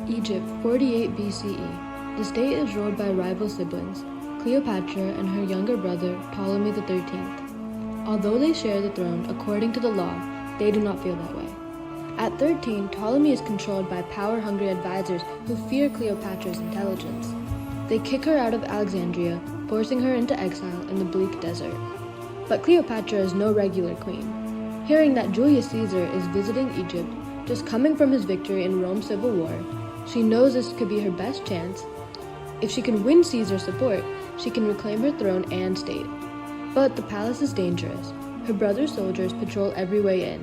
Egypt, 48 BCE. The state is ruled by rival siblings, Cleopatra and her younger brother, Ptolemy XIII. Although they share the throne according to the law, they do not feel that way. At 13, Ptolemy is controlled by power-hungry advisors who fear Cleopatra's intelligence. They kick her out of Alexandria, forcing her into exile in the bleak desert. But Cleopatra is no regular queen. Hearing that Julius Caesar is visiting Egypt, just coming from his victory in Rome's civil war, she knows this could be her best chance. If she can win Caesar's support, she can reclaim her throne and state. But the palace is dangerous. Her brother's soldiers patrol every way in,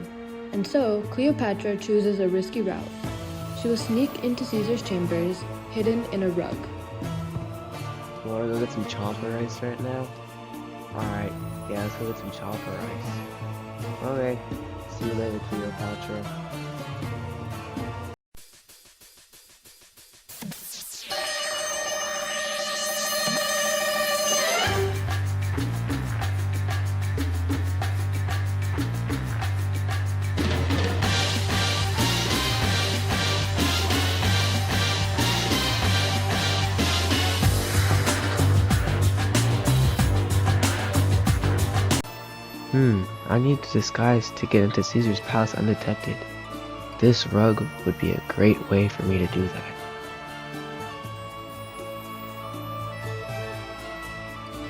and so Cleopatra chooses a risky route. She will sneak into Caesar's chambers, hidden in a rug. You wanna go get some chopper rice right now? Alright, yeah, let's go get some chopper rice. Okay, see you later, Cleopatra. I need to disguise to get into Caesar's palace undetected. This rug would be a great way for me to do that.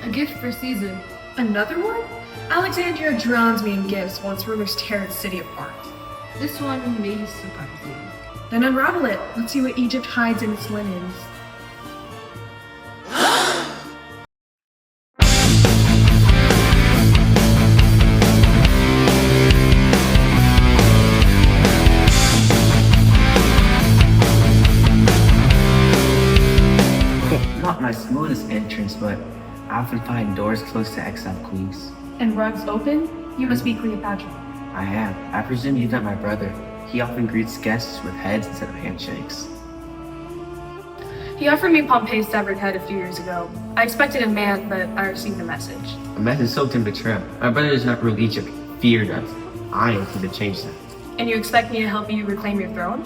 A gift for Caesar. Another one? Alexandria drowns me in gifts once rulers tear its city apart. This one may surprise you. Then unravel it. Let's see what Egypt hides in its linens. Not my smoothest entrance, but I often find doors closed to exiled queens. And rugs open? You must be Cleopatra. I am. I presume you've met my brother. He often greets guests with heads instead of handshakes. He offered me Pompey's severed head a few years ago. I expected a man, but I received a message. A message soaked in betrayal. My brother does not rule Egypt. Fear does. I am here to change that. And you expect me to help you reclaim your throne?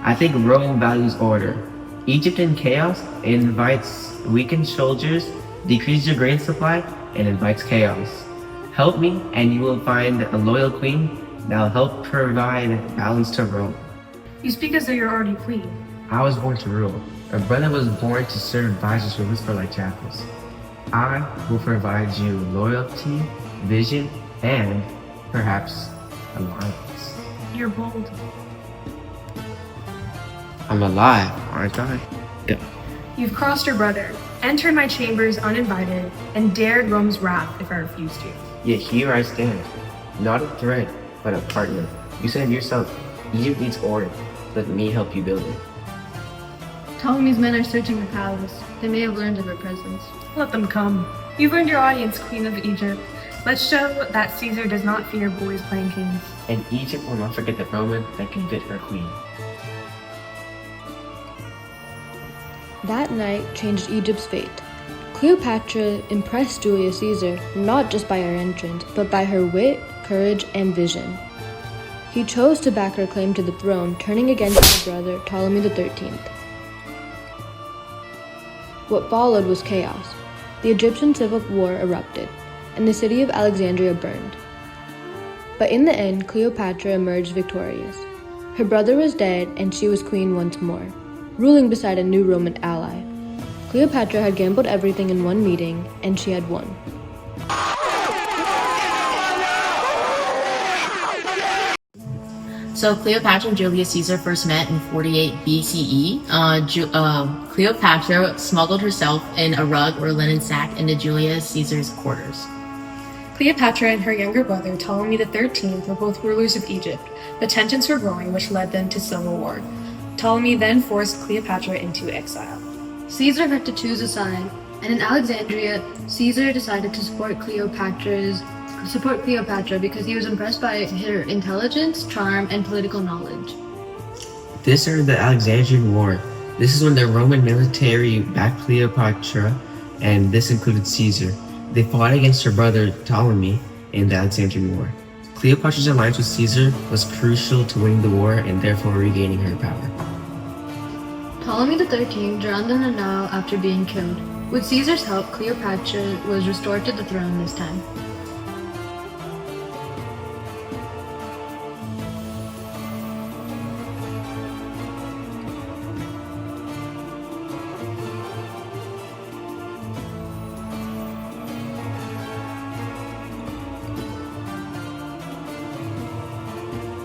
I think Rome values order. Egypt in chaos invites weakened soldiers, decreases your grain supply, and invites chaos. Help me, and you will find a loyal queen that will help provide balance to Rome. You speak as though you're already queen. I was born to rule. My brother was born to serve advisors who whisper like jackals. I will provide you loyalty, vision, and perhaps alliance. You're bold. I'm alive, aren't I? Yeah. You've crossed your brother, entered my chambers uninvited, and dared Rome's wrath if I refused you. Yet here I stand. Not a threat, but a partner. You said yourself, Egypt needs order. Let me help you build it. Ptolemy's men are searching the palace. They may have learned of her presence. Let them come. You've earned your audience, Queen of Egypt. Let's show that Caesar does not fear boys playing kings. And Egypt will not forget the Roman that can fit her queen. That night changed Egypt's fate. Cleopatra impressed Julius Caesar not just by her entrance, but by her wit, courage, and vision. He chose to back her claim to the throne, turning against her brother Ptolemy XIII. What followed was chaos. The Egyptian civil war erupted, and the city of Alexandria burned. But in the end, Cleopatra emerged victorious. Her brother was dead, and she was queen once more, ruling beside a new Roman ally. Cleopatra had gambled everything in one meeting, and she had won. So Cleopatra and Julius Caesar first met in 48 BCE. Cleopatra smuggled herself in a rug or linen sack into Julius Caesar's quarters. Cleopatra and her younger brother, Ptolemy XIII, were both rulers of Egypt. The tensions were growing, which led them to civil war. Ptolemy then forced Cleopatra into exile. Caesar had to choose a side, and in Alexandria, Caesar decided to support Cleopatra because he was impressed by her intelligence, charm, and political knowledge. This started the Alexandrian War. This is when the Roman military backed Cleopatra, and this included Caesar. They fought against her brother Ptolemy in the Alexandrian War. Cleopatra's alliance with Caesar was crucial to winning the war and therefore regaining her power. Ptolemy XIII drowned in the Nile after being killed. With Caesar's help, Cleopatra was restored to the throne this time.